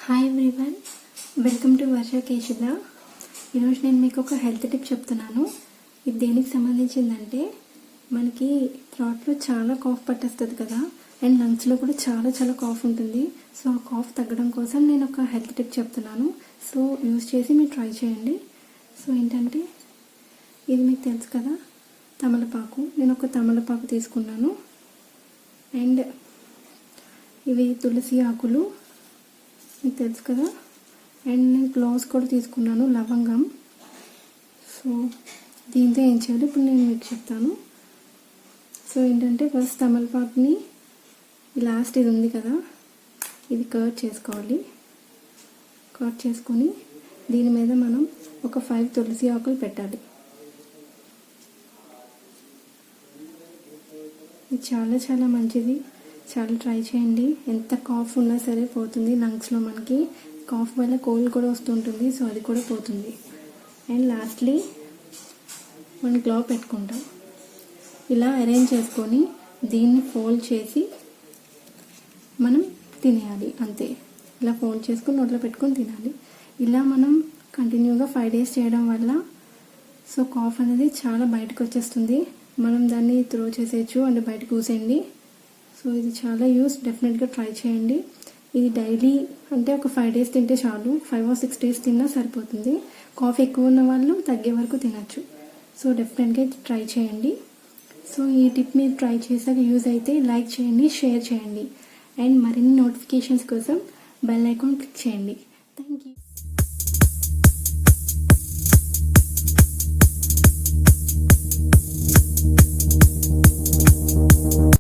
Hi everyone, welcome to వర్ష కేశుల. ఈరోజు నేను మీకు ఒక హెల్త్ టిప్ చెప్తున్నాను. ఇది దేనికి సంబంధించిందంటే, మనకి థ్రోట్లో చాలా కాఫ్ పట్టేస్తుంది కదా, అండ్ లంగ్స్లో కూడా చాలా చాలా కాఫ్ ఉంటుంది. సో ఆ కాఫ్ తగ్గడం కోసం నేను ఒక హెల్త్ టిప్ చెప్తున్నాను. సో యూజ్ చేసి మీరు ట్రై చేయండి. సో ఏంటంటే, ఇది మీకు తెలుసు కదా, తమలపాకు. నేను ఒక తమలపాకు తీసుకున్నాను. అండ్ ఇవి తులసి ఆకులు, మీకు తెలుసు కదా. అండ్ నేను క్లోవ్స్ కూడా తీసుకున్నాను, లవంగం. సో దీంతో ఏం చేయాలి ఇప్పుడు నేను మీకు చెప్తాను. సో ఏంటంటే, ఫస్ట్ తమలపాకుని లాస్ట్ ఇది ఉంది కదా, ఇది కట్ చేసుకోవాలి. కట్ చేసుకొని దీని మీద మనం ఒక 5 తులసి ఆకులు పెట్టాలి. ఇది చాలా చాలా మంచిది, చాలా ట్రై చేయండి. ఎంత కాఫ్ ఉన్నా సరే పోతుంది. లంగ్స్లో మనకి కాఫ్ వల్ల కోల్డ్ కూడా వస్తుంటుంది, సో అది కూడా పోతుంది. అండ్ లాస్ట్లీ మనం గ్లవ్ పెట్టుకుంటాం. ఇలా అరేంజ్ చేసుకొని దీన్ని ఫోల్డ్ చేసి మనం తినేయాలి, అంతే. ఇలా ఫోల్డ్ చేసుకొని నోట్లో పెట్టుకొని తినాలి. ఇలా మనం కంటిన్యూగా 5 days చేయడం వల్ల సో కాఫ్ అనేది చాలా బయటకు వచ్చేస్తుంది. మనం దాన్ని త్రో చేసేయచ్చు అండ్ బయటకు ఊసేయండి. సో ఇది చాలా డెఫినెట్గా ట్రై చేయండి. ఇది డైలీ అంటే ఒక 5 days తింటే చాలు. 5 or 6 days తిన్నా సరిపోతుంది. కాఫ్ ఎక్కువ ఉన్న వాళ్ళు తగ్గే వరకు తినచ్చు. సో డెఫినెట్గా ట్రై చేయండి. సో ఈ టిప్ మీరు ట్రై చేశాక యూజ్ అయితే లైక్ చేయండి, షేర్ చేయండి. అండ్ మరిన్ని నోటిఫికేషన్స్ కోసం బెల్ ఐకాన్ క్లిక్ చేయండి. Thank you.